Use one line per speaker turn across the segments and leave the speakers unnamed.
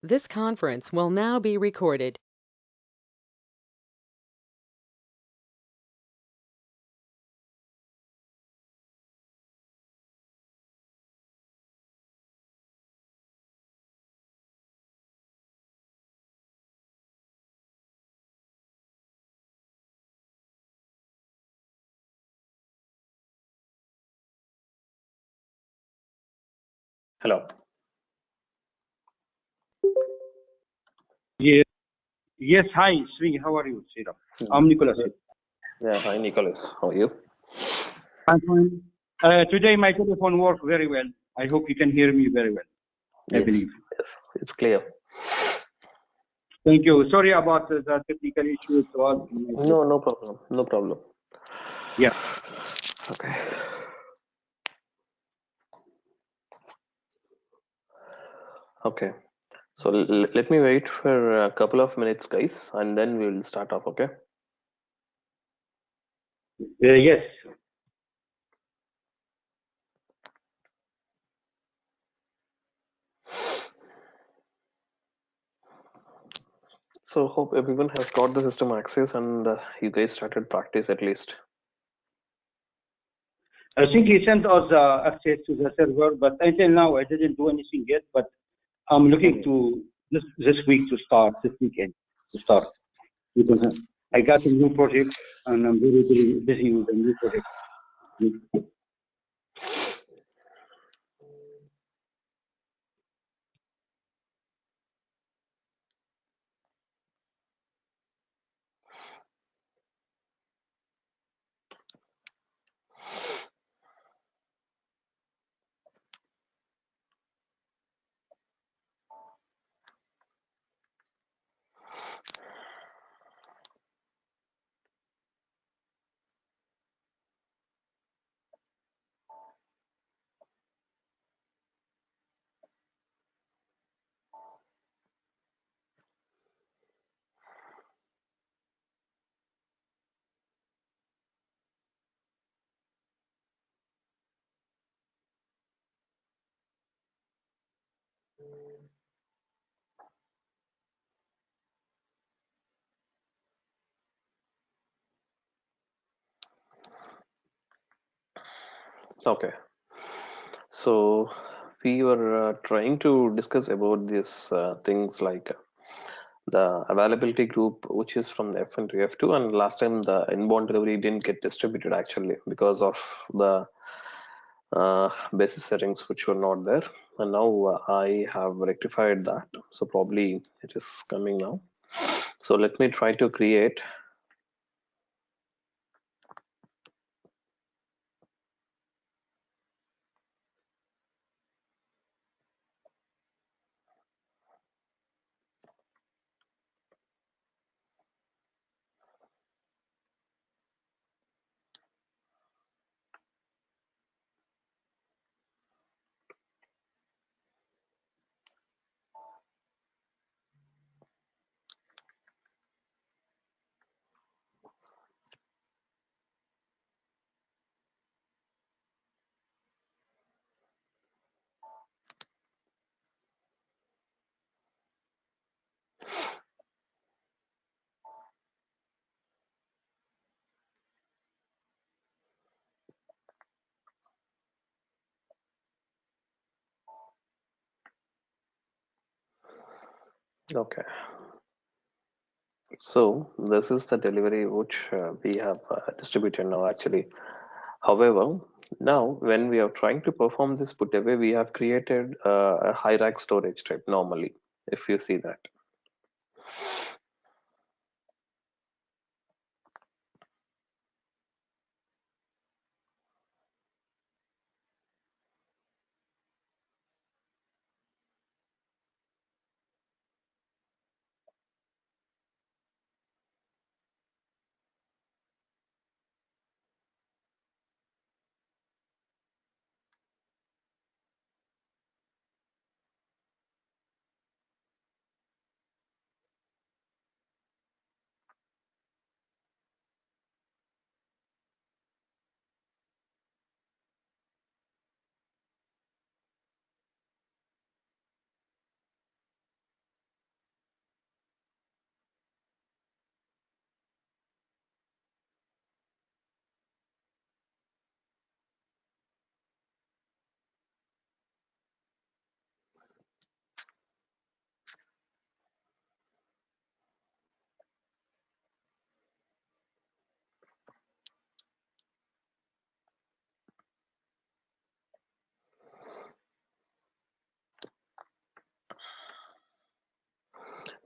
This conference will now be recorded.
Hello.
Yes, yes. Hi, Sri. How are you, Sri? I'm Nicholas.
Yeah, hi Nicholas. How are you?
I'm fine. Today my telephone works very well. I hope you can hear me very well. I
Yes,
believe.
yes, it's clear.
Thank you. Sorry about the technical issues.
No problem. No problem.
Yeah.
Okay. Okay. So let me wait for a couple of minutes, guys, and then we will start off. Okay.
Yes.
So hope everyone has got the system access and you guys started practice at least.
I think he sent us access to the server, but until now I didn't do anything yet. But I'm looking to this week to start, this weekend to start, because I got a new project and I'm very busy with the new project.
Okay. So we were trying to discuss about these things like the availability group, which is from the F1 to F2, and last time the inbound delivery didn't get distributed actually because of the basis settings which were not there, and now I have rectified that, so probably it is coming now. So let me try to create. Okay, so this is the delivery which we have distributed now actually. However, now when we are trying to perform this put away, we have created a high rack storage type normally, if you see that.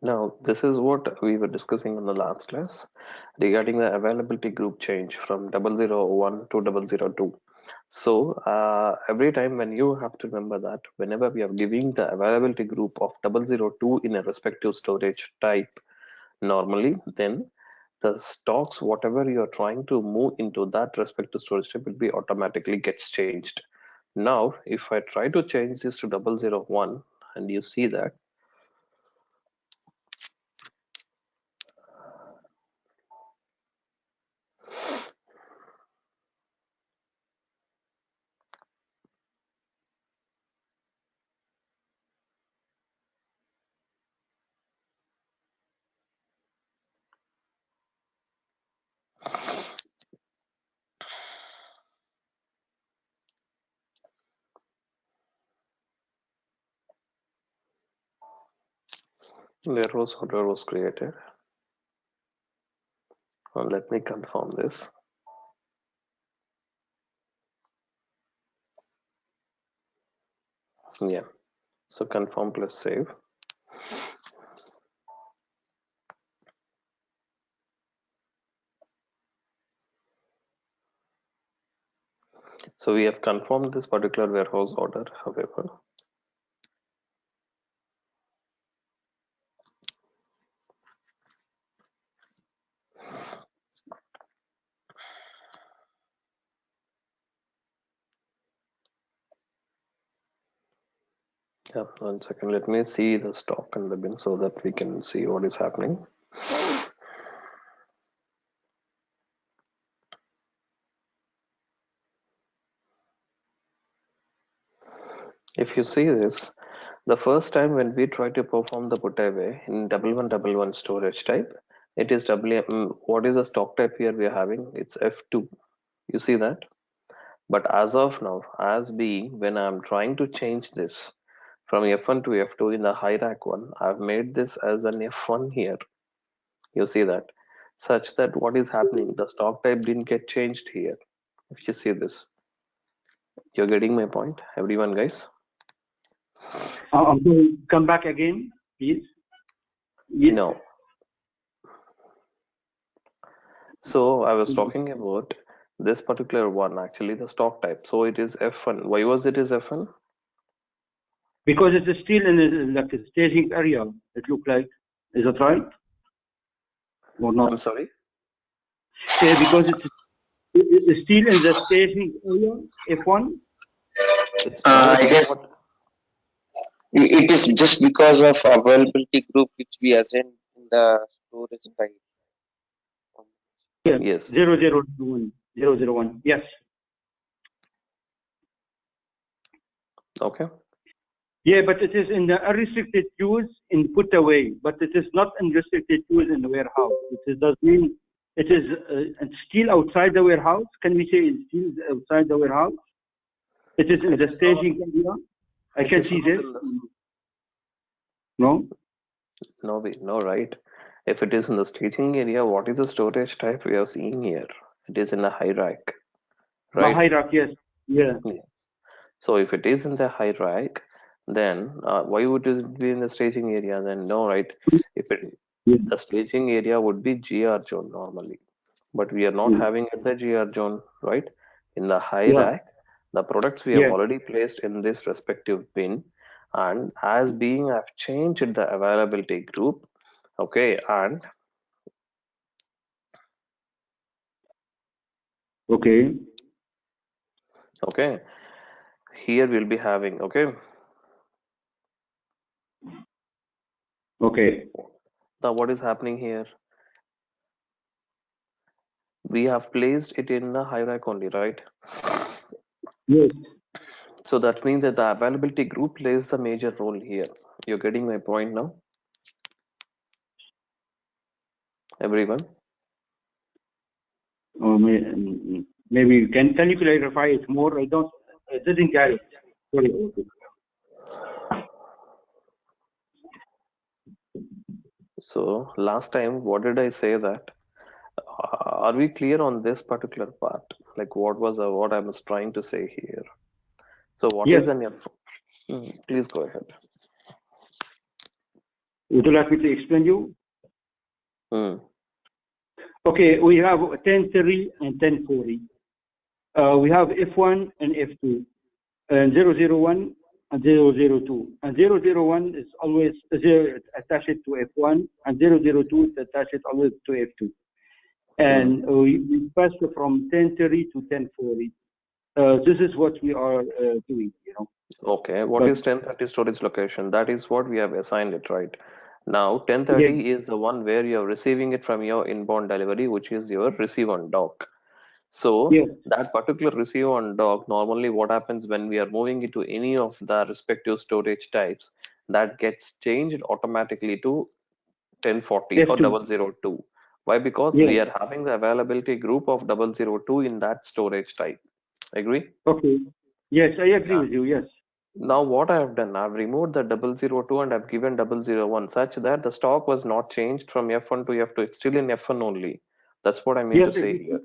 Now, this is what we were discussing in the last class regarding the availability group change from 001 to 002. So, every time when you have to remember that whenever we are giving the availability group of 002 in a respective storage type, normally then the stocks, whatever you are trying to move into that respective storage type will be automatically gets changed. Now, if I try to change this to 001 and you see that warehouse order was created. Let me confirm this. Yeah, so confirm plus save. So we have confirmed this particular warehouse order. However, yeah, 1 second. Let me see the stock and the bin so that we can see what is happening. If you see this, the first time when we try to perform the Putaway in 1111 storage type, it is WM. What is the stock type here we are having? It's F2. You see that? But as of now, as being when I'm trying to change this from F1 to F2 in the high rack one, I've made this as an F1 here. You see that? Such that what is happening? The stock type didn't get changed here. If you see this, you're getting my point, everyone, guys?
Come back again, please. Yes.
No. So I was talking about this particular one, actually, the stock type. So it is F1. Why was it is F1?
Because it is still in the like a staging area, it looks like. Is that right? Or not?
I'm sorry?
Because it's still in the staging area, F1.
It's
I
staging
guess
what?
it is just because of availability group which we assign in the storage type.
Yes,
Yes.
0001. 001. Yes.
Okay.
Yeah, but it is in the unrestricted use in Putaway, but it is not unrestricted use in the warehouse. Does mean it is it's still outside the warehouse. Can we say it's still outside the warehouse? It is in
It
the
is not.
staging area. I
It
can
is
see
not
this.
in the.
No?
No, right. If it is in the staging area, what is the storage type we are seeing here? It is in a high rack,
The
right?
hierarchy, yes. Yeah.
Yes. So if it is in the high rack, then why would it be in the staging area? Then no, right? If it
Yeah.
the staging area would be GR zone normally, but we are not having it the GR zone, right? In the high
Yeah.
rack, the products we have
Yeah.
already placed in this respective bin, and as being I've changed the availability group, okay, and
Okay.
okay, here we'll be having, okay,
Okay.
now what is happening here? We have placed it in the high rack only, right?
Yes.
So that means that the availability group plays the major role here. You're getting my point now, everyone?
Or maybe can you clarify it more? I didn't get it. Sorry.
So last time, what did I say that? Are we clear on this particular part? Like what I was trying to say here? So what
Yes.
is an F? Please go ahead.
Would you like me to explain you? Okay, we have 1030 and 1040. We have F1 and F2, and 001 and 002. And 001 is always attached to F1, and 002 is attached always to F2. And we passed from 1030 to 1040. This is what we are doing, you know.
Okay, what is 1030 storage location? That is what we have assigned it, right? Now, 1030
Yes.
is the one where you're receiving it from your inbound delivery, which is your receive on dock. So
Yes.
that particular receive on dock, normally what happens when we are moving into any of the respective storage types, that gets changed automatically to 1040 or
F2.
002. Why? Because
Yes.
we are having the availability group of 002 in that storage type. Agree?
Okay. Yes, I agree
Yeah.
with you. Yes.
Now what I have done, I've removed the 002 and I've given 001 such that the stock was not changed from F1 to F2. It's still in F1 only. That's what I mean
Yes.
to say here.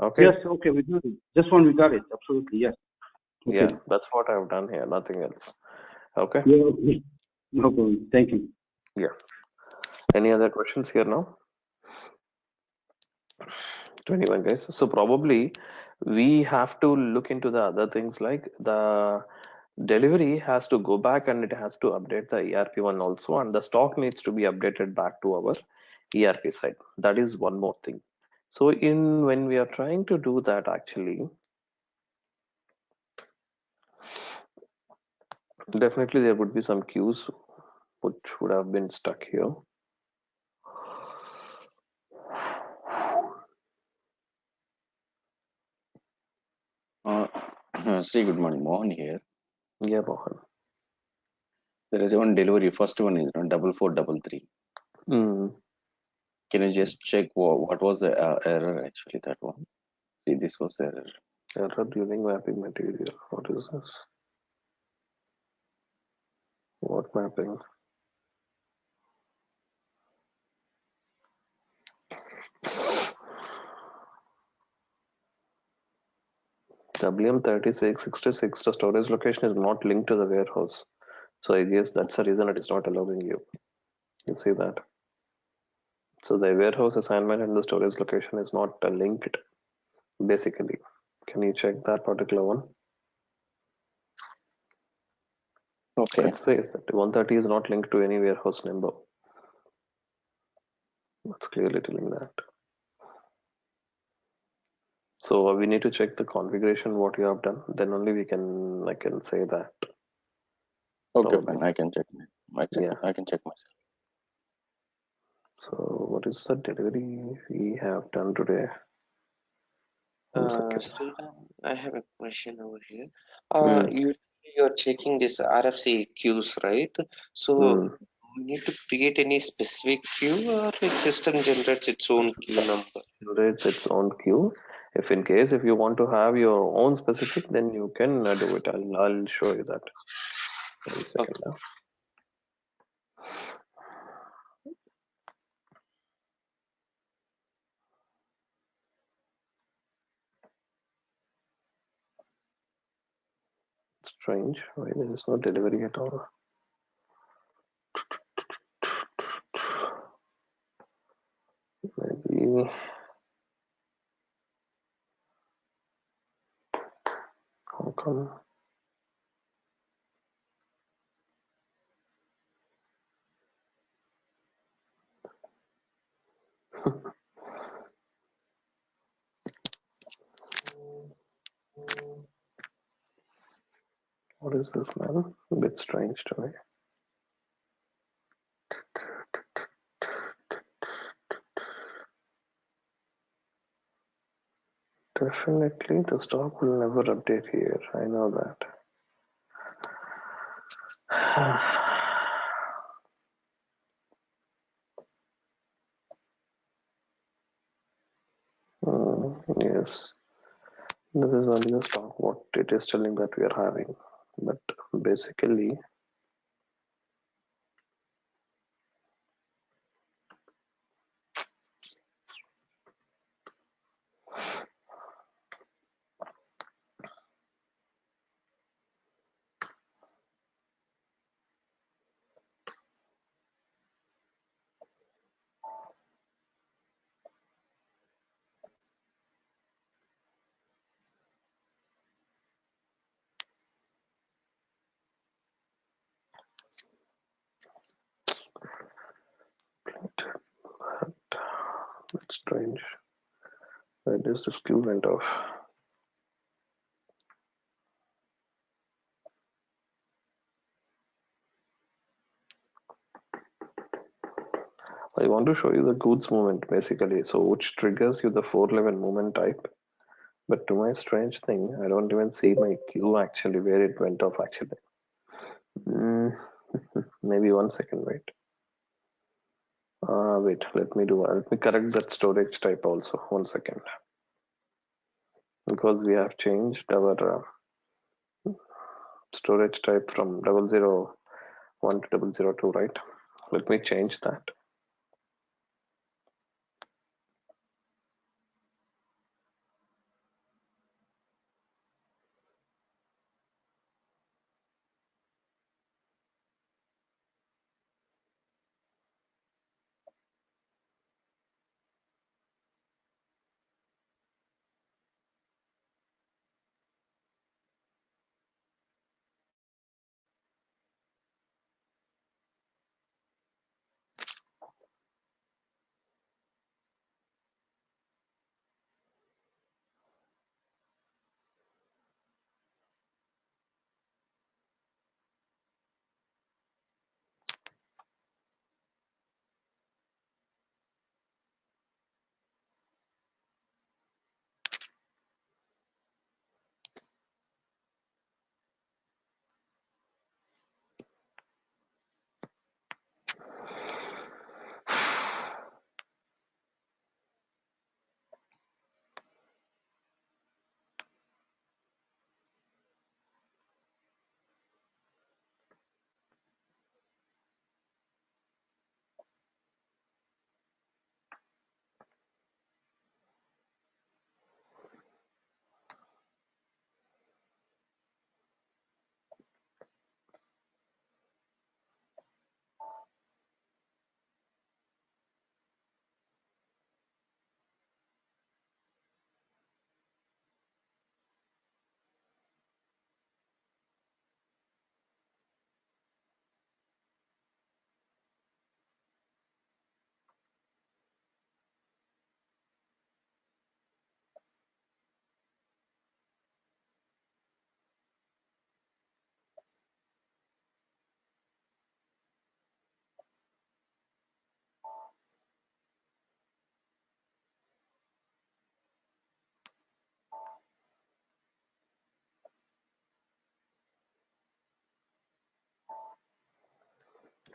Okay?
Yes. Okay. We do it. This one we got it. Absolutely. Yes. Okay.
Yeah, that's what I've done here, nothing else. Okay?
Yeah. Okay. No problem. Thank you.
Yeah. Any other questions here now? 21 guys. So probably we have to look into the other things like the delivery has to go back and it has to update the ERP one also, and the stock needs to be updated back to our ERP side. That is one more thing. So in when we are trying to do that, actually, definitely there would be some queues which would have been stuck here.
Sri, good morning. Mohan here.
Yeah, Mohan.
There is one delivery. First one is 4433. Can you just check what was the error actually? That one. See, this was error.
Error during mapping material. What is this? What mapping? WM3666, the storage location is not linked to the warehouse. So I guess that's the reason it is not allowing you. You see that? So the warehouse assignment and the storage location is not linked, basically. Can you check that particular one?
Okay.
It says that 130 is not linked to any warehouse number. That's clearly telling that. So we need to check the configuration what you have done. Then only I can say that.
Okay,
Probably.
fine. I can check. I can check myself.
So what is the delivery we have done today?
Sriram, I have a question over here. You're checking this RFC queues, right? So we need to create any specific queue, or like system generates its own queue number?
Generates its own queue. If you want to have your own specific, then you can do it. I'll show you that. Wait a second now. Strange. Why there is no delivery at all? Maybe. How come? What is this now? A bit strange to me. Definitely the stock will never update here. I know that. Yes. This is only the stock what it is telling that we are having. But basically That's strange. Where does this queue went off? I want to show you the goods movement basically, so which triggers you the 411 movement type. But to my strange thing, I don't even see my queue actually where it went off actually. Maybe 1 second, wait. Wait, let me correct that storage type also. 1 second. Because we have changed our storage type from 001 to 002, right? Let me change that.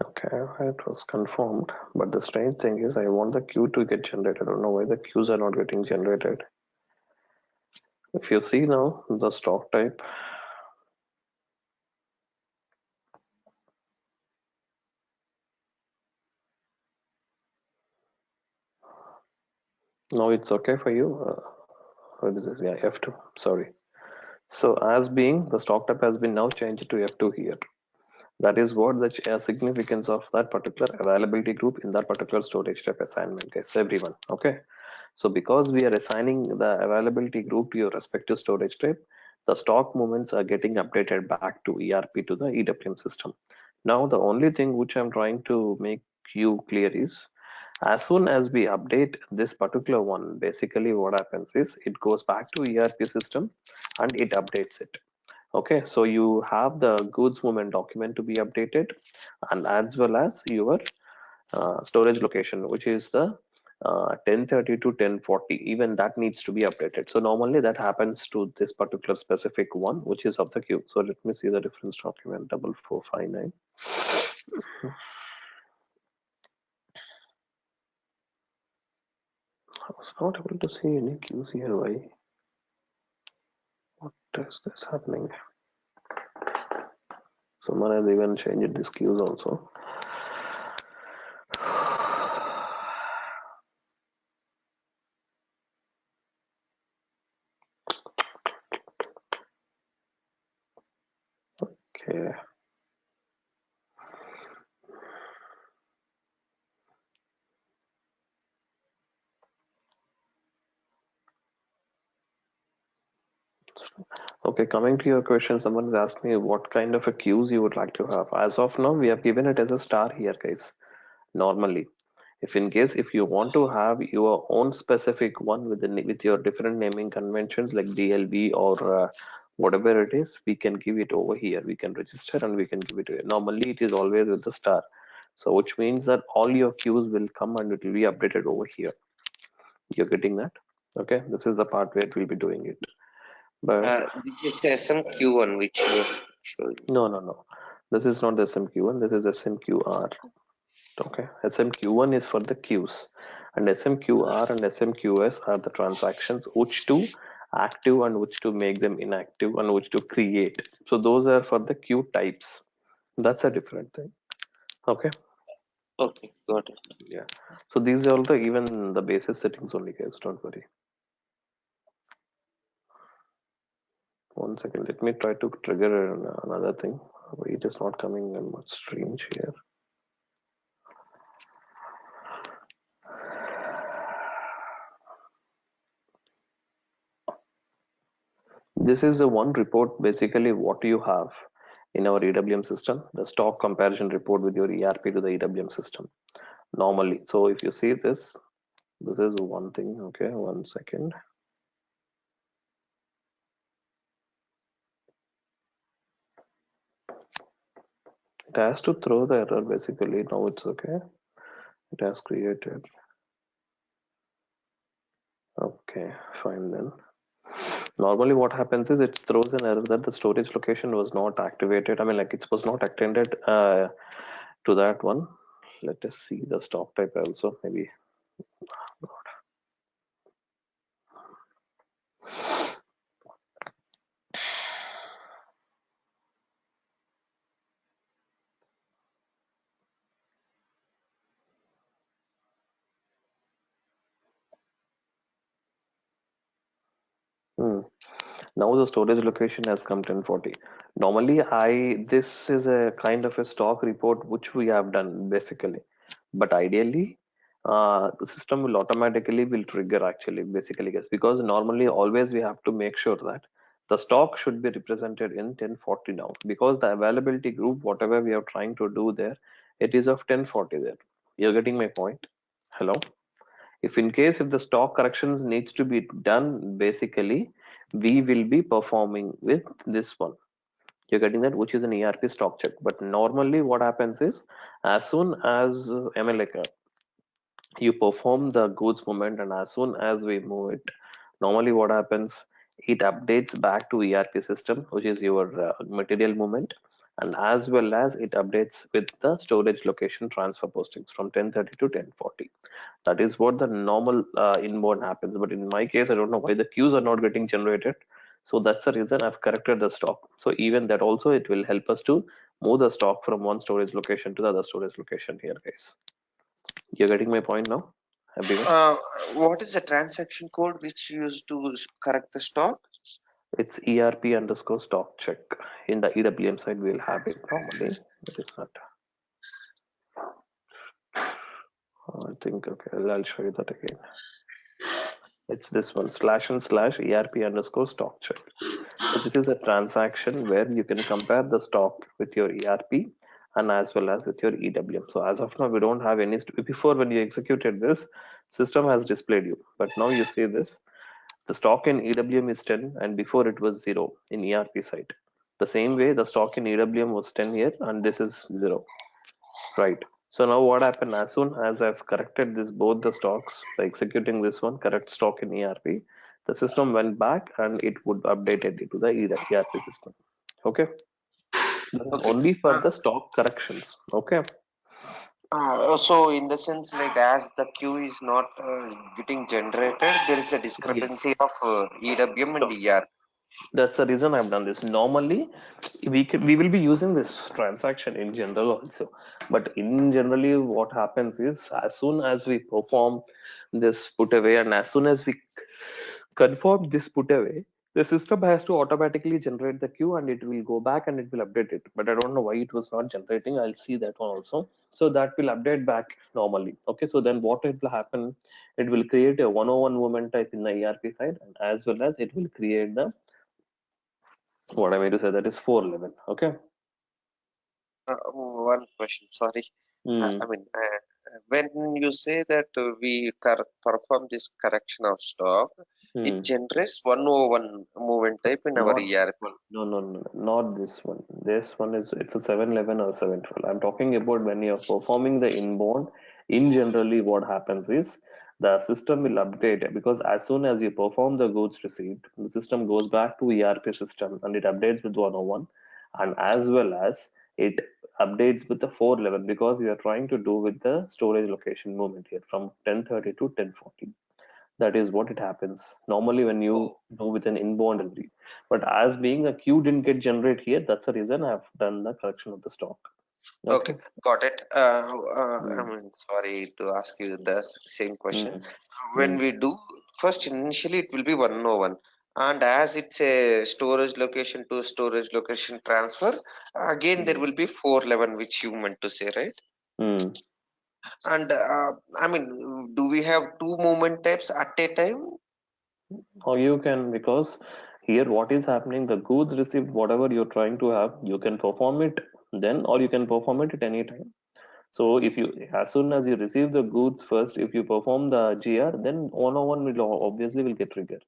Okay, it was confirmed, but the strange thing is I want the queue to get generated. I don't know why the queues are not getting generated. If you see now the stock type, now it's okay for you. What is this? Yeah, F2. Sorry. So as being the stock type has been now changed to F2 here. That is what the significance of that particular availability group in that particular storage type assignment is, everyone. Okay. So because we are assigning the availability group to your respective storage type, the stock movements are getting updated back to ERP to the EWM system. Now, the only thing which I'm trying to make you clear is as soon as we update this particular one, basically what happens is it goes back to ERP system and it updates it. Okay, so you have the goods movement document to be updated and as well as your storage location, which is the 1030 to 1040, even that needs to be updated. So normally that happens to this particular specific one, which is of the queue. So let me see the reference document 4459. I was not able to see any queues here. Why? What is this happening? Someone has even changed these queues also. Okay. Okay, coming to your question, someone has asked me what kind of a queues you would like to have. As of now, we have given it as a star here, guys. Normally, If in case if you want to have your own specific one with your different naming conventions like DLB or whatever it is, we can give it over here. We can register and we can give it here. Normally it is always with the star. So which means that all your queues will come and it will be updated over here. You're getting that? Okay, this is the part where we'll be doing it. But
this is SMQ1 which you was showing.
no. This is not the SMQ1, this is SMQR. Okay, SMQ1 is for the queues, and SMQR and SMQS are the transactions which to active and which to make them inactive and which to create. So those are for the queue types. That's a different thing. Okay.
Okay, got it.
Yeah. So these are all the even the basic settings only, guys. Don't worry. One second. Let me try to trigger another thing. It is not coming much strange here. This is the one report, basically what you have in our EWM system, the stock comparison report with your ERP to the EWM system normally. So if you see this is one thing. Okay, one second. It has to throw the error basically. Now it's okay. It has created. Okay, fine then. Normally what happens is it throws an error that the storage location was not activated. I mean, like it was not attended to that one. Let us see the stock type also, maybe. Now the storage location has come 1040. Normally this is a kind of a stock report which we have done basically, but ideally the system will automatically will trigger actually basically, guys, because normally always we have to make sure that the stock should be represented in 1040 now, because the availability group whatever we are trying to do there, it is of 1040 there. You're getting my point? Hello? If in case if the stock corrections needs to be done, basically we will be performing with this one. You're getting that, which is an ERP stock check. But normally what happens is as soon as I mean like you perform the goods movement, and as soon as we move it, normally what happens, it updates back to ERP system, which is your material movement, and as well as it updates with the storage location transfer postings from 1030 to 1040. That is what the normal inbound happens. But in my case, I don't know why the queues are not getting generated. So that's the reason I've corrected the stock. So even that also, it will help us to move the stock from one storage location to the other storage location here, guys. You're getting my point now?
What is the transaction code which you use to correct the stock?
It's ERP underscore stock check. In the EWM side, we'll have it normally. It is not. I think, okay, I'll show you that again. It's this one, // ERP underscore stock check. So this is a transaction where you can compare the stock with your ERP and as well as with your EWM. So as of now, we don't have any. Before, when you executed this, system has displayed you, but now you see this. The stock in EWM is 10 and before it was 0 in ERP side. The same way the stock in EWM was 10 here and this is 0, right? So now what happened, as soon as I've corrected this both the stocks by executing this one, correct stock in ERP, the system went back and it would update it to the ERP system. Okay, that's
Okay.
only for the stock corrections. Okay.
So in the sense, like as the queue is not getting generated, there is a discrepancy of EWM and ER.
That's the reason I've done this. Normally, we will be using this transaction in general also, but in generally what happens is as soon as we perform this put away and as soon as we confirm this put away, the system has to automatically generate the queue and it will go back and it will update it. But I don't know why it was not generating. I'll see that one also. So that will update back normally. Okay, so then what it will happen, it will create a 101 movement type in the ERP side, and as well as it will create the what I mean to say, that is 411. Okay.
One question, sorry. I mean, when you say that we perform this correction of stock, it generates 101 movement type in our
Not this
ERP.
one. No, not this one. This one is it's a 711 or 712. I'm talking about when you're performing the inbound. In generally, what happens is the system will update because as soon as you perform the goods received, the system goes back to ERP system and it updates with 101, and as well as it updates with the 411 because we are trying to do with the storage location movement here from 1030 to 1040. That is what it happens normally when you
Oh,
do with an inbound delivery. But as being a queue didn't get generated here, that's the reason I've done the correction of the stock.
okay,
Okay.
got it. I
Mm,
mean, sorry to ask you the same question.
mm,
When
mm,
we do first, initially it will be 101, and as it's a storage location to storage location transfer, again there
mm,
will be 411, which you meant to say, right?
mm.
And I mean, do we have two movement types at a time?
Or you can, because here what is happening, the goods received, whatever you're trying to have, you can perform it then, or you can perform it at any time. So if you, as soon as you receive the goods first, if you perform the GR, then 101 will obviously will get triggered.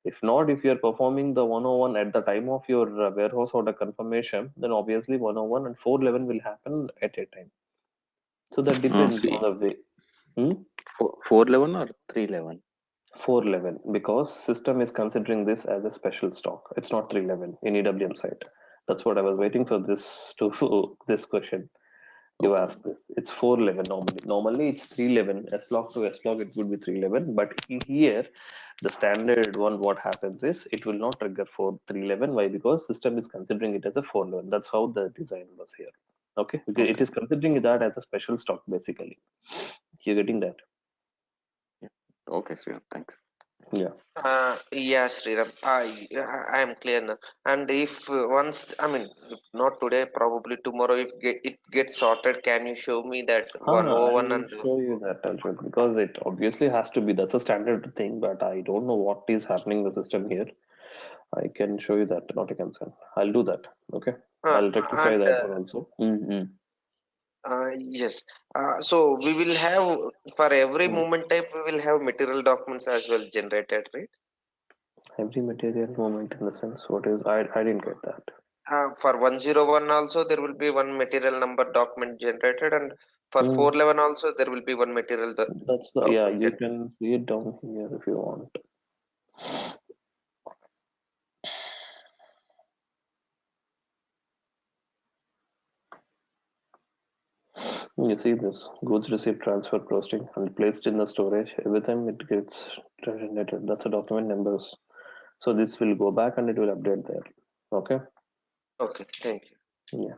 If not, if you are performing the 101 at the time of your warehouse order confirmation, then obviously 101 and 411 will happen at a time. So that depends on
See,
the way. Hmm?
411 or 311?
411 because system is considering this as a special stock. It's not 311 in EWM site. That's what I was waiting for this to this question. You
Okay.
ask this. It's 411 normally. Normally it's 311. S log to S log it would be 311. But here the standard one, what happens is it will not trigger for 311. Why? Because system is considering it as a 411. That's how the design was here. Okay. Because it
Okay.
is considering that as a special stock basically. You're getting that.
Yeah. Okay, Sriram. Thanks.
Yeah.
Yes, Sriram. I am clear now. And if once, I mean, if not today, probably tomorrow, if it gets sorted, can you show me that
I'll
101 and
show you that, Aljit, because it obviously has to be. That's a standard thing, but I don't know what is happening in the system here. I can show you that, not a concern. I'll do that. Okay.
uh,
I'll rectify
and
that one also. Mm-hmm.
yes. So we will have for every
Mm.
movement type, we will have material documents as well generated, right?
Every material moment in the sense, what is, I didn't get that.
For 101 also, there will be one material number document generated, and for
Mm.
411 also, there will be one material
That's the, yeah,
document
you
generated.
can see it down here if you want. You see this goods received, transfer, posting, and placed in the storage. Every time it gets generated, that's a document numbers. So this will go back and it will update there. Okay.
Okay, thank you.
Yeah,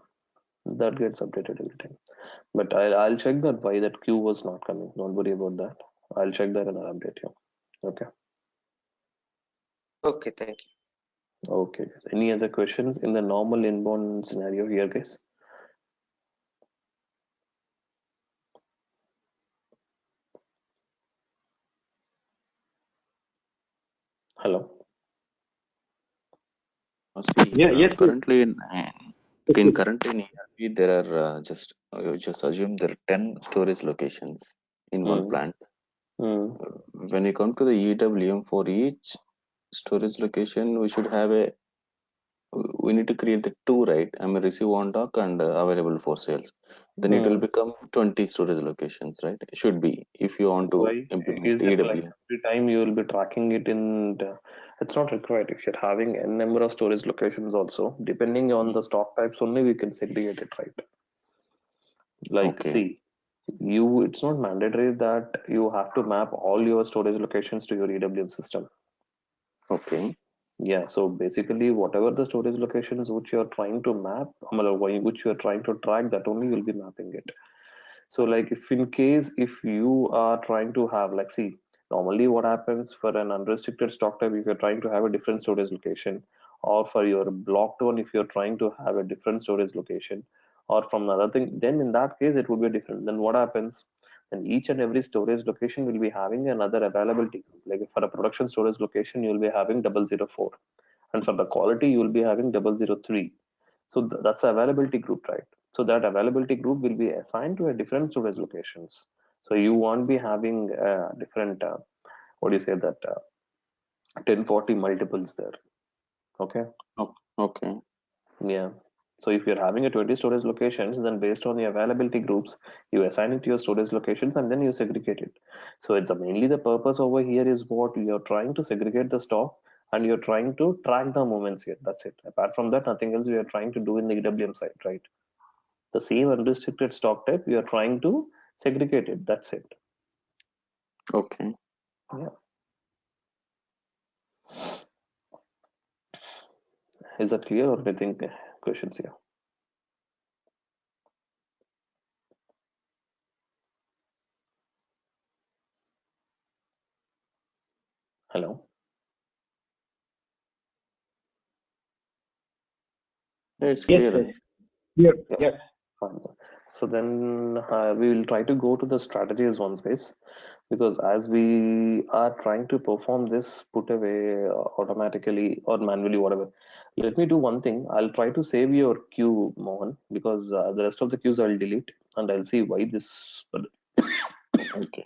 that gets updated every time. But I'll check that why that queue was not coming. Don't worry about that. I'll check that and I'll update you. Okay.
Okay, thank you.
Okay. Any other questions in the normal inbound scenario here, guys? Hello.
See,
Yeah, yes, yes.
currently in
Yes,
in
yes.
currently in ERP there are just assume there are 10 storage locations in one
Mm,
plant.
mm,
When you come to the EWM, for each storage location, we need to create the two, right? I mean, receive on dock and available for sales. Then it will
mm.
become 20 storage locations, right? It should be if you want to
Why
implement
is it like
EWM.
every time you will be tracking it in it's not required if you're having n number of storage locations also, depending on the stock types only we can segregate it, right? Like,
Okay,
see, you it's not mandatory that you have to map all your storage locations to your EWM system.
okay,
Yeah, so basically, whatever the storage locations which you are trying to map, which you are trying to track, that only you'll be mapping it. So, like, if in case if you are trying to have, like, see, normally what happens for an unrestricted stock type, if you're trying to have a different storage location, or for your blocked one, if you're trying to have a different storage location, or from another thing, then in that case it would be different. Then what happens? Then each and every storage location will be having another availability group. Like for a production storage location, you'll be having 004, and for the quality, you will be having 003. So that's the availability group, right? So that availability group will be assigned to a different storage locations. So you won't be having different, what do you say, that 1040 multiples there. Okay.
Okay.
Yeah. So if you're having a 20 storage locations, then based on the availability groups, you assign it to your storage locations and then you segregate it. So it's mainly the purpose over here is what you're trying to segregate the stock and you're trying to track the movements here. That's it. Apart from that, nothing else we are trying to do in the EWM side, right? The same unrestricted stock type, we are trying to segregate it. That's it.
Okay.
Yeah. Is that clear or anything questions here? Hello?
It's
Yes,
clear.
yes. Here,
Yeah.
yes.
Fine. So then we will try to go to the strategies once, guys, because as we are trying to perform this put away automatically or manually, whatever. Let me do one thing. I'll try to save your queue, Mohan, because the rest of the queues I'll delete and I'll see why this.
Okay.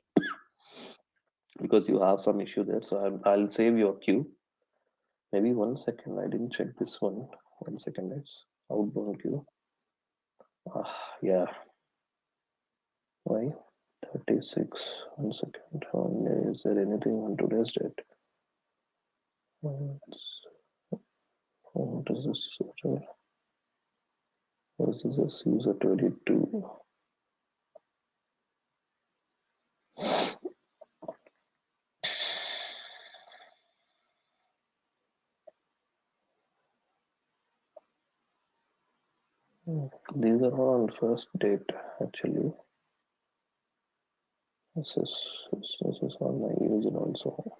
Because you have some issue there, so I'll save your queue. Maybe 1 second. I didn't check this one. 1 second, guys. Outbound queue. Yeah. Why? 36. 1 second. Is there anything on today's date? What is this? What is this? User 22. These are all on first date actually. This is on my user also.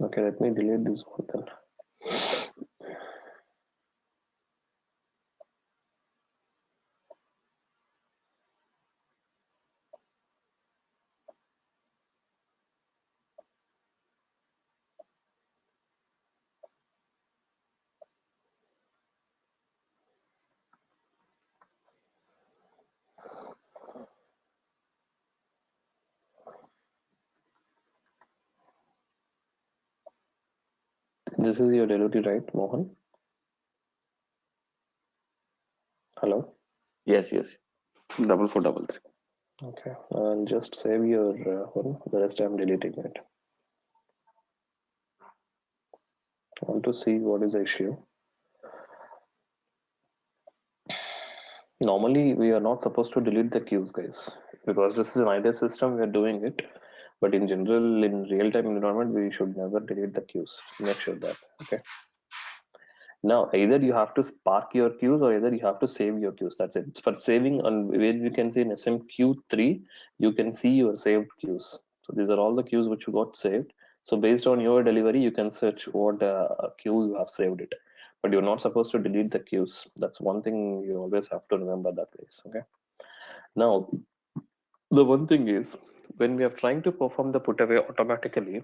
Okay, let me delete this one then. This is your delivery, right, Mohan? Hello?
Yes, yes. 4433.
Okay, and just save your one. The rest I'm deleting it. I want to see what is the issue. Normally, we are not supposed to delete the queues, guys, because this is an idle system. We are doing it, but in general, in real-time environment, we should never delete the queues. Make sure that. Okay. Now, either you have to spark your queues or either you have to save your queues. That's it. For saving, on where you can see in SMQ3, you can see your saved queues. So these are all the queues which you got saved. So based on your delivery, you can search what queue you have saved it. But you're not supposed to delete the queues. That's one thing you always have to remember that way. Okay. Now, the one thing is when we are trying to perform the put away automatically,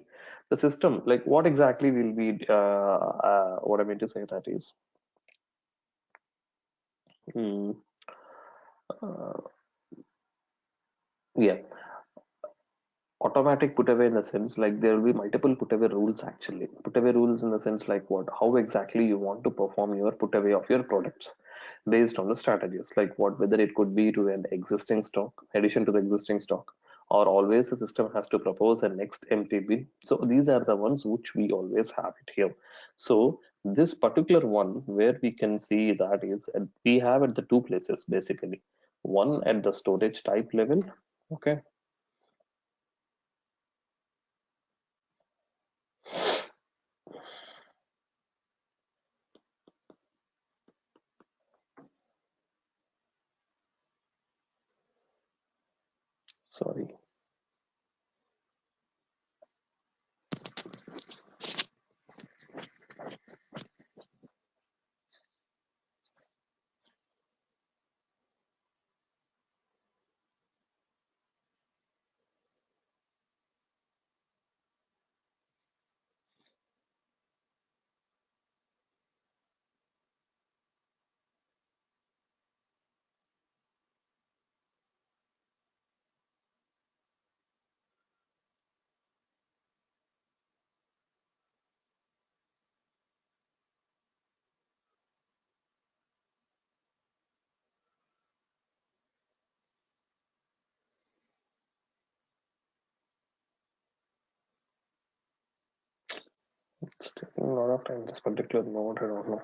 the system, like what exactly will be, what I mean to say that is, Hmm. Uh, yeah, automatic put away in the sense like there will be multiple put away rules actually. Put away rules in the sense like what? How exactly you want to perform your put away of your products based on the strategies. Like what? Whether it could be to an existing stock, addition to the existing stock, or always the system has to propose a next empty bin. So these are the ones which we always have it here. So this particular one where we can see that is we have at the two places basically. One at the storage type level. Okay. Sorry. It's taking a lot of time. This particular node, I don't know.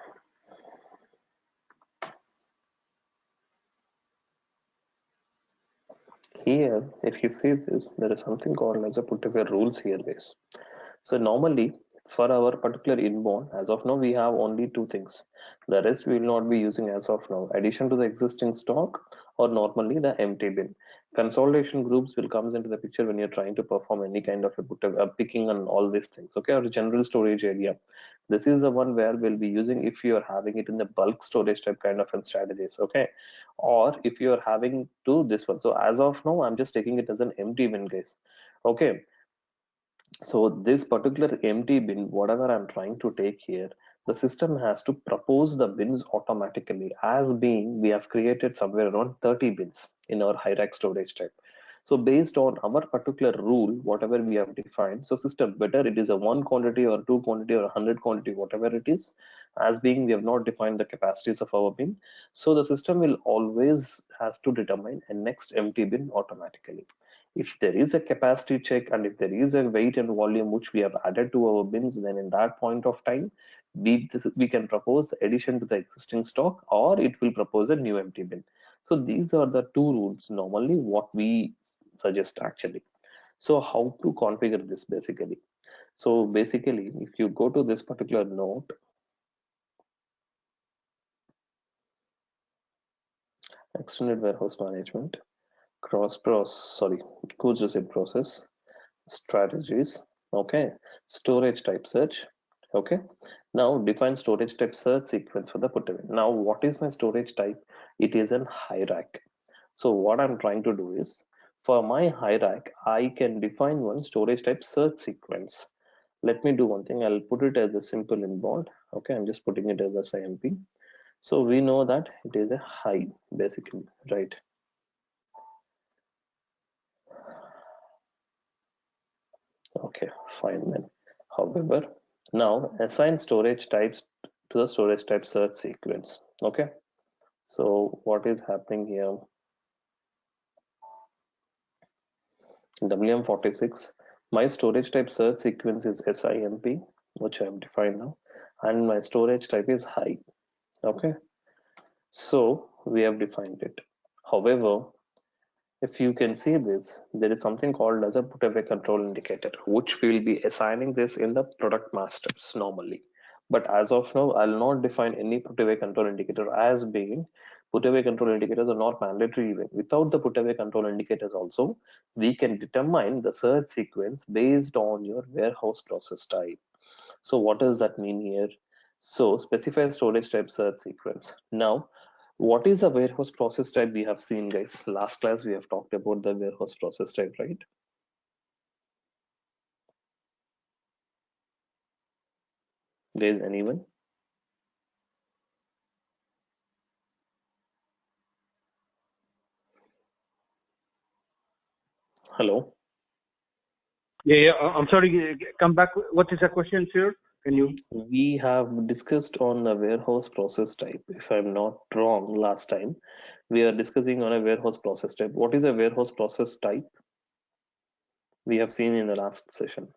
Here, if you see this, there is something called as a Putaway rules here, guys. So normally, for our particular inbound, as of now, we have only two things. The rest we will not be using as of now. Addition to the existing stock, or normally the empty bin. Consolidation groups will comes into the picture when you're trying to perform any kind of a picking and all these things. Okay, or a general storage area. This is the one where we'll be using if you are having it in the bulk storage type kind of strategies. Okay, or if you are having to this one. So as of now, I'm just taking it as an empty bin, guys. Okay, so this particular empty bin, whatever I'm trying to take here, the system has to propose the bins automatically, as being we have created somewhere around 30 bins in our hierarchy storage type. So based on our particular rule, whatever we have defined, so system, whether it is a one quantity or two quantity or 100 quantity, whatever it is, as being we have not defined the capacities of our bin, so the system will always has to determine a next empty bin automatically. If there is a capacity check and if there is a weight and volume which we have added to our bins, then in that point of time, we can propose addition to the existing stock, or it will propose a new empty bin. So these are the two rules normally what we suggest actually. So how to configure this basically? So basically, if you go to this particular node, extended warehouse management, goods receipt process, strategies, okay, storage type search, okay. Now define storage type search sequence for the Putaway. Now what is my storage type? It is an hierarchy. So what I'm trying to do is, for my hierarchy, I can define one storage type search sequence. Let me do one thing. I'll put it as a simple inbound. Okay, I'm just putting it as a SIMP. So we know that it is a high basically, right? Okay, fine then. However, now assign storage types to the storage type search sequence. Okay, so what is happening here? WM46, my storage type search sequence is SIMP, which I have defined now, and my storage type is high. Okay, so we have defined it. However, if you can see this, there is something called as a put-away control indicator, which we will be assigning this in the product masters normally. But as of now, I'll not define any put-away control indicator, as being put-away control indicators are not mandatory even. Without the put-away control indicators also, we can determine the search sequence based on your warehouse process type. So what does that mean here? So specify storage type search sequence. Now, what is a warehouse process type? We have seen, guys. Last class we have talked about the warehouse process type, right? There is anyone? Hello.
Yeah. I'm sorry. Come back. What is the question, sir? Can you?
We have discussed on the warehouse process type. If I'm not wrong, last time we are discussing on a warehouse process type. What is a warehouse process type? We have seen in the last session.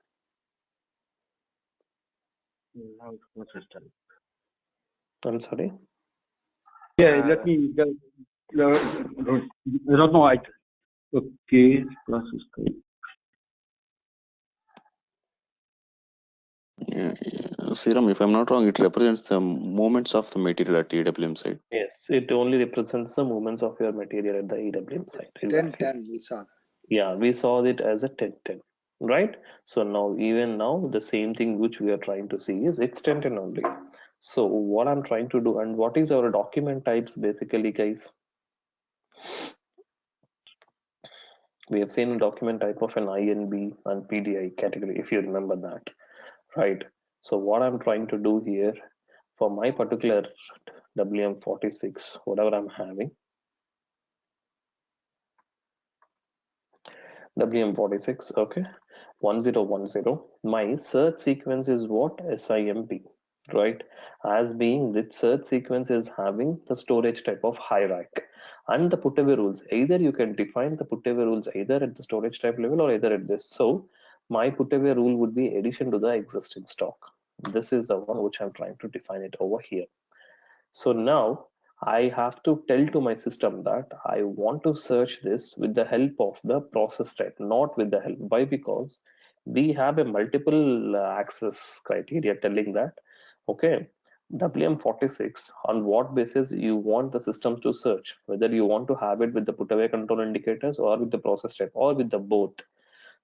I'm sorry.
Yeah. Let me. I don't know. Okay. Process type.
Yeah, Serum, if I'm not wrong, it represents the movements of the material at EWM side.
Yes, it only represents the movements of your material at the EWM site. Exactly.
10-10, we saw that.
Yeah, we saw it as a 10-10, right? So now, even now, the same thing which we are trying to see is it's 10-10 only. So what I'm trying to do, and what is our document types basically, guys? We have seen a document type of an INB and PDI category, if you remember that, right? So what I'm trying to do here for my particular WM46, whatever I'm having, WM46, okay, 1010. My search sequence is what? SIMP, right? As being this search sequence is having the storage type of hierarchy and the put away rules. Either you can define the put away rules either at the storage type level or either at this. So my put away rule would be addition to the existing stock. This is the one which I'm trying to define it over here. So now I have to tell to my system that I want to search this with the help of the process type, not with the help. Why? Because we have a multiple access criteria telling that, okay, WM46, on what basis you want the systems to search, whether you want to have it with the put away control indicators or with the process type or with the both.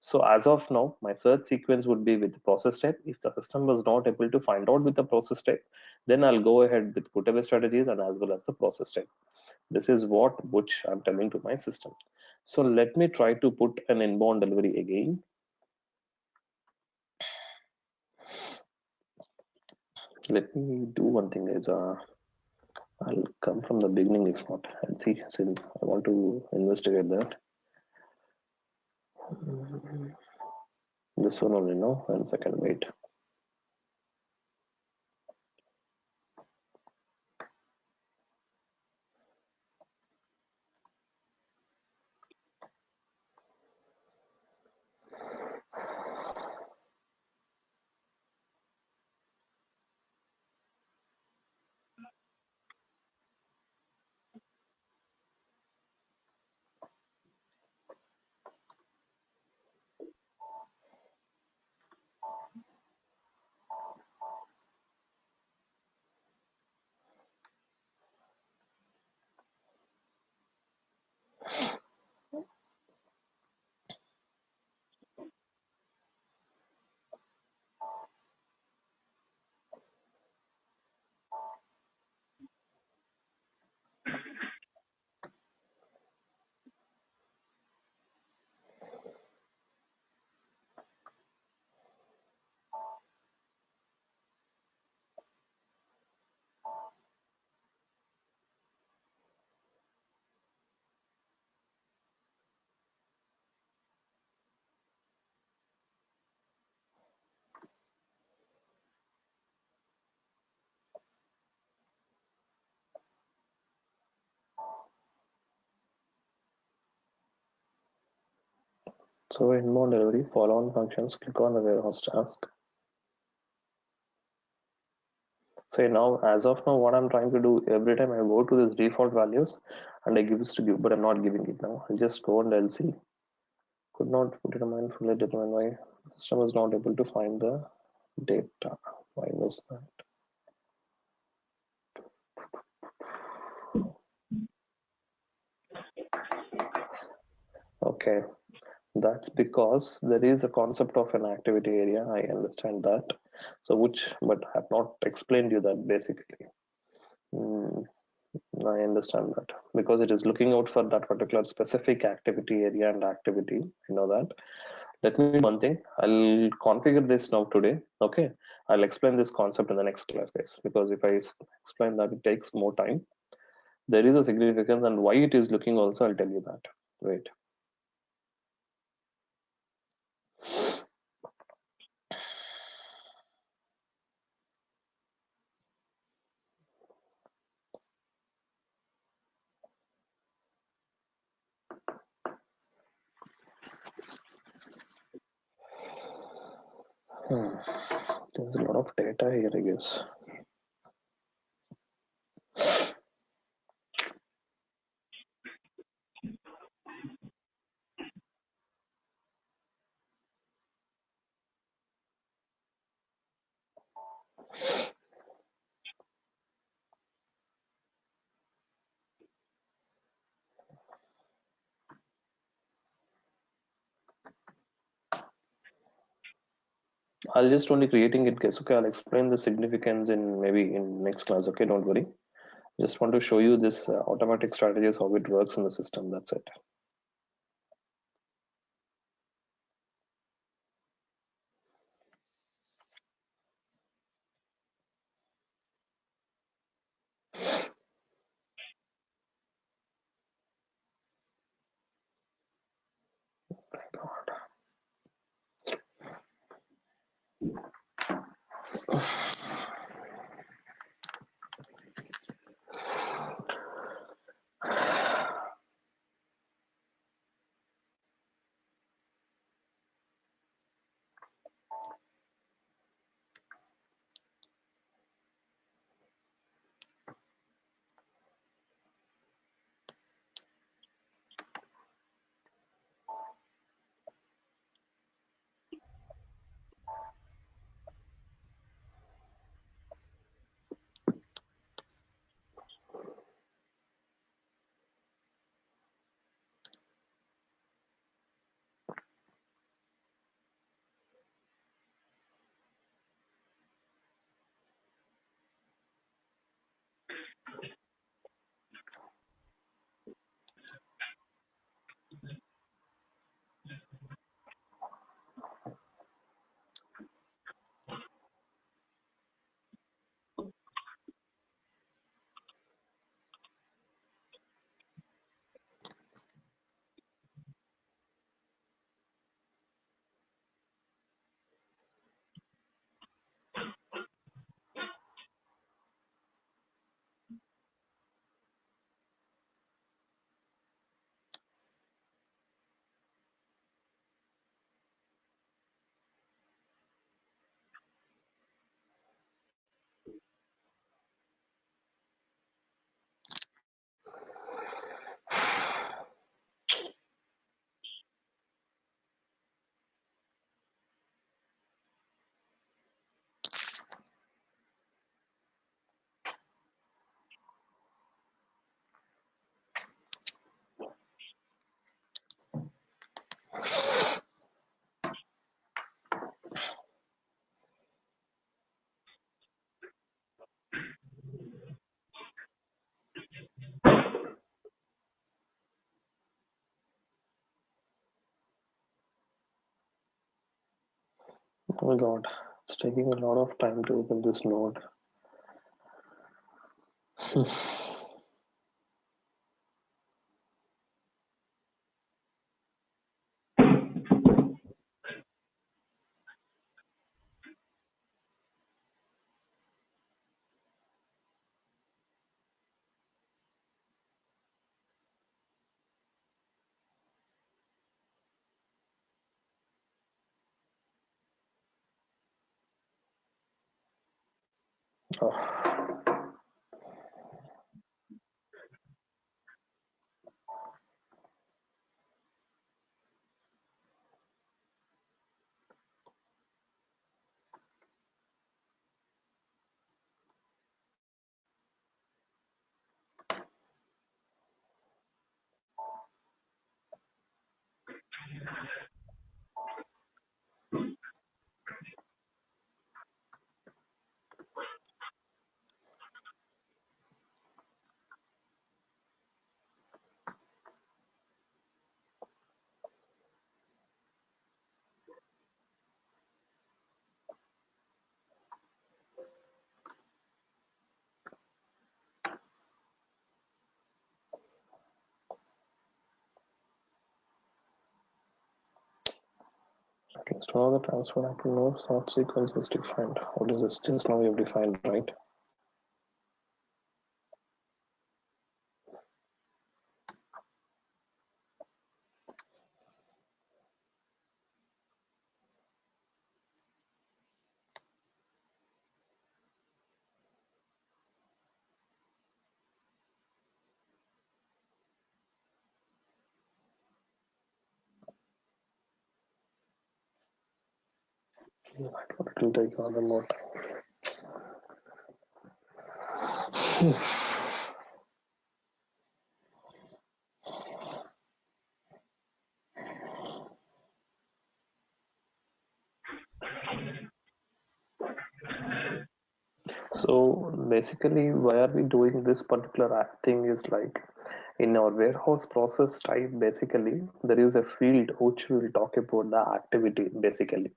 So as of now, my search sequence would be with the process type. If the system was not able to find out with the process type, then I'll go ahead with put-away strategies and as well as the process type. This is which I'm telling to my system. So let me try to put an inbound delivery again. Let me do one thing is I'll come from the beginning if not and see, since I want to investigate that. This one only, no? 1 second, wait. So inbound delivery, follow on functions, click on the warehouse task. So now, as of now, what I'm trying to do, every time I go to this default values and I give this to give, but I'm not giving it now. I just go and LC. Could not determine fully determine why system was not able to find the data. Why was that? Okay, that's because there is a concept of an activity area. I understand that. So but I have not explained you that basically. I understand that because it is looking out for that particular specific activity area and activity. You know that. Let me do one thing. I'll configure this now today. Okay. I'll explain this concept in the next class, guys, because if I explain that, it takes more time. There is a significance and why it is looking also, I'll tell you that. Wait. There's a lot of data here, I guess. I'll just only creating it, guys. Okay, I'll explain the significance in maybe in next class. Okay, don't worry. Just want to show you this automatic strategies, how it works in the system. That's it. Oh my god, it's taking a lot of time to open this node. Oh. Let's draw the transfer action node sort sequence is defined. What is this? Just now we have defined, right? I thought it will take another more time. So basically, why are we doing this particular thing is like in our warehouse process type, basically, there is a field which will talk about the activity basically.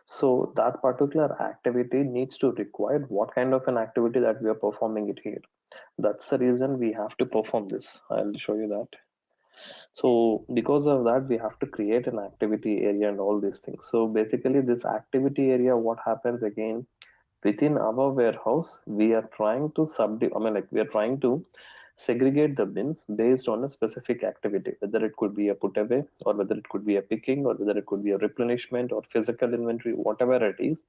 So that particular activity needs to require what kind of an activity that we are performing it here. That's the reason we have to perform this. I'll show you that. So because of that, we have to create an activity area and all these things. So basically this activity area, what happens again, within our warehouse, we are trying to we are trying to segregate the bins based on a specific activity, whether it could be a put away or whether it could be a picking or whether it could be a replenishment or physical inventory, whatever it is,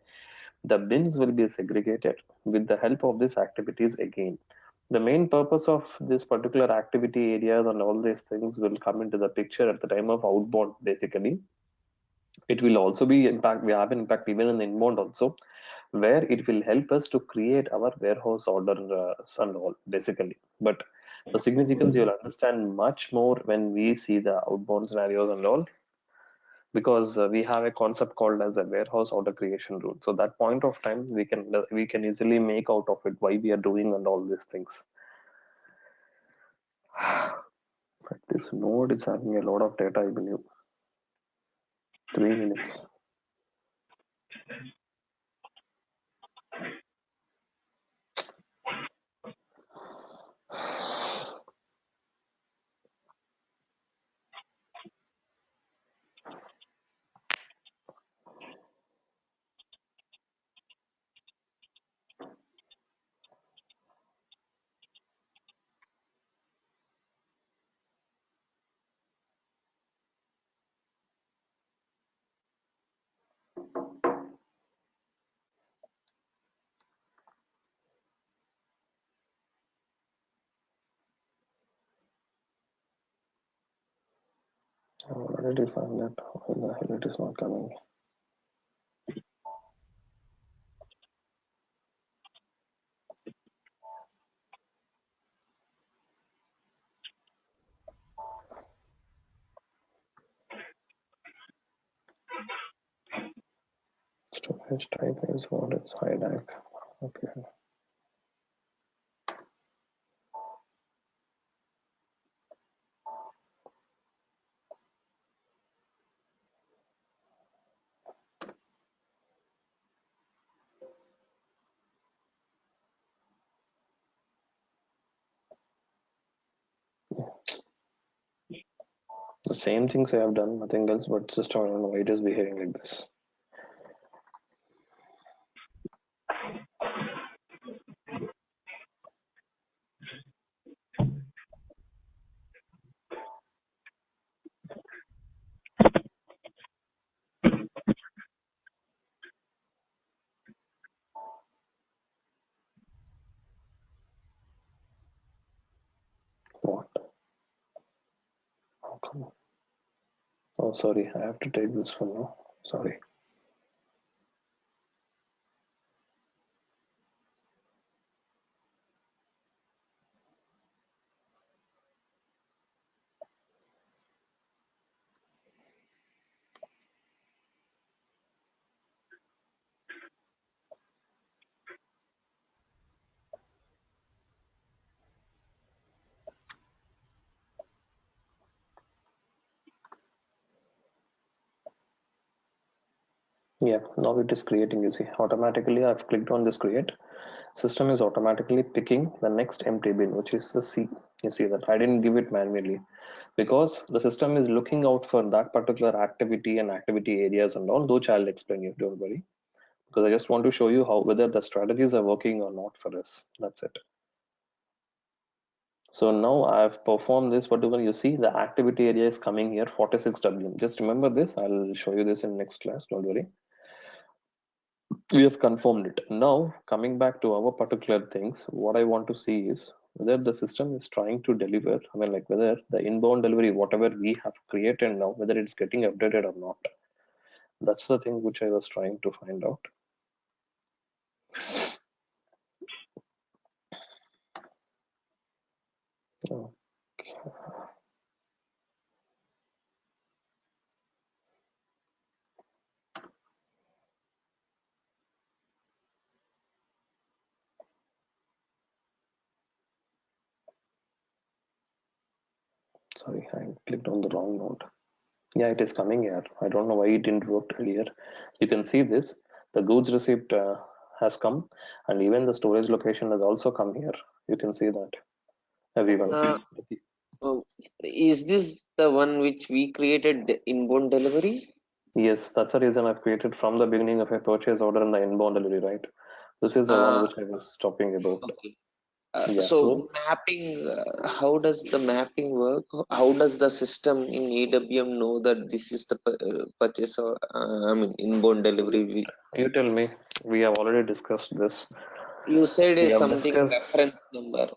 the bins will be segregated with the help of these activities again. The main purpose of this particular activity areas and all these things will come into the picture at the time of outbound basically. It will also be impact, we have an impact even in inbound also, where it will help us to create our warehouse order and all basically. But the significance you'll understand much more when we see the outbound scenarios and all, because we have a concept called as a warehouse order creation rule. So that point of time we can easily make out of it why we are doing and all these things. But this node is having a lot of data, I believe. 3 minutes. I already found that. Why the hell it is not coming? Storage type is what is hijack. Okay. The same things I have done, nothing else, but system, I don't know why it is behaving like this. What? How come? Oh, sorry, I have to take this one now. Sorry. Yeah, now it is creating, you see. Automatically, I've clicked on this create. System is automatically picking the next empty bin, which is the C. You see that I didn't give it manually because the system is looking out for that particular activity and activity areas and all, which I'll explain you, don't worry. Because I just want to show you how whether the strategies are working or not for us. That's it. So now I've performed this particular, you see the activity area is coming here 46W. Just remember this, I'll show you this in next class, don't worry. We have confirmed it. Now coming back to our particular things, what I want to see is whether the system is trying to deliver, I mean like whether the inbound delivery, whatever we have created now, whether it's getting updated or not. That's the thing which I was trying to find out. Okay. Sorry, I clicked on the wrong node. Yeah, it is coming here. I don't know why it didn't work earlier. You can see this. The goods receipt has come, and even the storage location has also come here. You can see that. Everyone.
Is this the one which we created, the inbound delivery?
Yes, that's the reason I've created from the beginning of a purchase order and the inbound delivery, right? This is the one which I was talking about.
Okay.
Yeah.
So mapping, how does the mapping work? How does the system in EWM know that this is the purchase or I mean inbound delivery?
You tell me. We have already discussed this.
You said
We
is
have
something
discussed
reference number.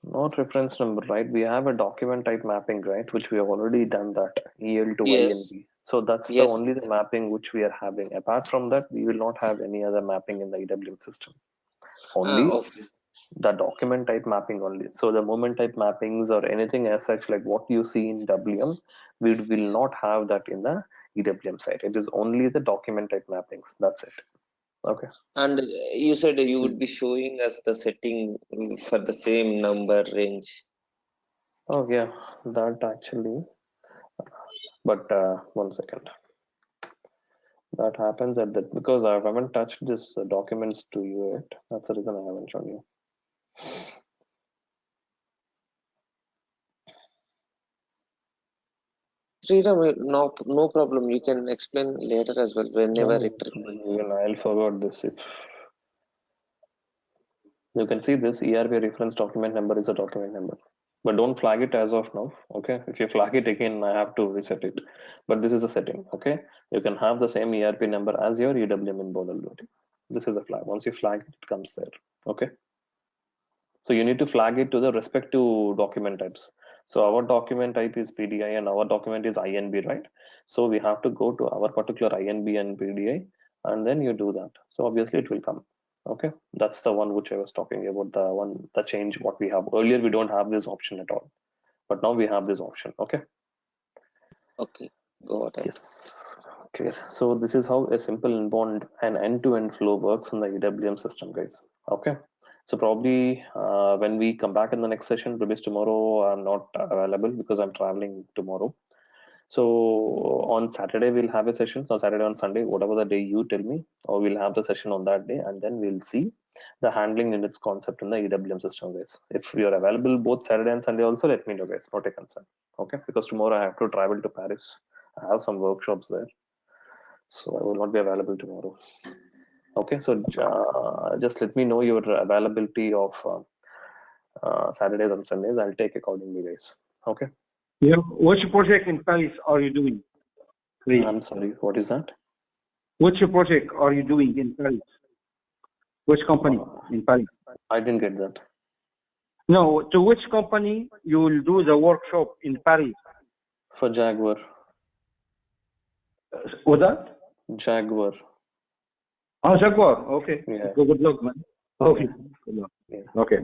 not reference number, right? We have a document type mapping, right? Which we have already done that EL to
Yes.
INB. So that's the
Yes.
only the mapping which we are having. Apart from that, we will not have any other mapping in the EWM system. Only
Okay.
the document type mapping only. So the moment type mappings or anything as such like what you see in WM, we will not have that in the EWM side. It is only the document type mappings. That's it. Okay.
And you said you would be showing us the setting for the same number range.
Oh yeah, that actually. But one second. That happens at that because I haven't touched this documents to you yet. That's the reason I haven't shown you.
Sriram, no problem. You can explain later as well whenever
No,
it requires.
even I'll forward this. If you can see this ERP reference document number is a document number, but don't flag it as of now. Okay, if you flag it again, I have to reset it. But this is a setting. Okay, you can have the same ERP number as your EWM in Bodal. This is a flag. Once you flag it, it comes there. Okay. So you need to flag it to the respective document types. So our document type is PDI and our document is INB, right? So we have to go to our particular INB and PDI and then you do that. So obviously it will come. Okay, that's the one which I was talking about, the change what we have. Earlier we don't have this option at all, but now we have this option. Okay.
Okay, got it.
Yes, clear. So this is how a simple inbound and end-to-end flow works in the EWM system, guys. Okay. So probably when we come back in the next session, probably tomorrow I'm not available because I'm traveling tomorrow. So on Saturday we'll have a session. So Saturday on Sunday, whatever the day you tell me, or we'll have the session on that day, and then we'll see the handling units concept in the EWM system, guys. If you're available both Saturday and Sunday also, let me know, guys. Not a concern. Okay, because tomorrow I have to travel to Paris. I have some workshops there, so I will not be available tomorrow. Okay, so just let me know your availability of Saturdays and Sundays. I'll take accordingly, guys. Okay.
Yeah. Which project in Paris are you doing? Please.
I'm sorry, what is that?
Which project are you doing in Paris? Which company in Paris?
I didn't get that.
No, to which company you will do the workshop in Paris?
For Jaguar.
What that?
Jaguar.
Oh, Jaguar. Okay.
Yeah.
Good luck, man. Okay. Good luck.
Yeah.
Okay.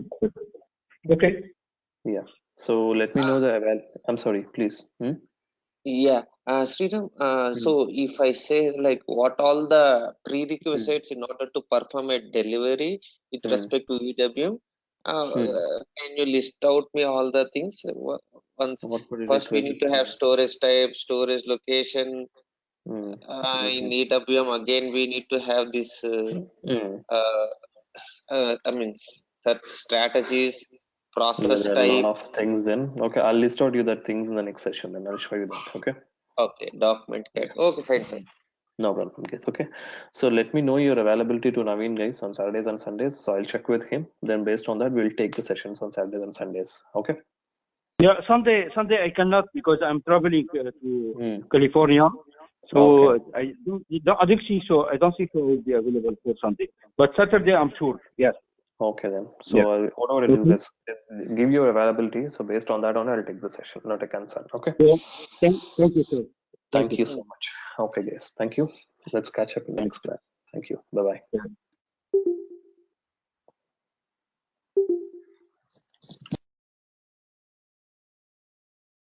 Okay.
Yeah. So let me know the I'm sorry, please.
Yeah, Sriram, so if I say like what all the prerequisites in order to perform a delivery with respect to EWM, can you list out me all the things? Once first we need to have storage type, storage location. In EWM again we need to have this. I mean, such strategies, process
there are
type.
a lot of things in. Okay, I'll list out you that things in the next session, and I'll show you that. Okay.
Okay, document cat. Okay, fine.
No problem, guys. Okay, so let me know your availability to Naveen, guys, on Saturdays and Sundays. So I'll check with him. Then based on that, we'll take the sessions on Saturdays and Sundays. Okay.
Yeah, Sunday I cannot because I'm traveling to California. So
okay.
I don't think so. I don't think so will be available for Sunday. But Saturday, I'm sure. Yes.
Okay then. So what I will do is give your availability. So based on that, I'll take the session. Not a concern. Okay.
Yeah. Thank you, sir.
Thank you so much. Okay, guys. Thank you. Let's catch up in the next class. Thank you. Bye bye.
Yeah.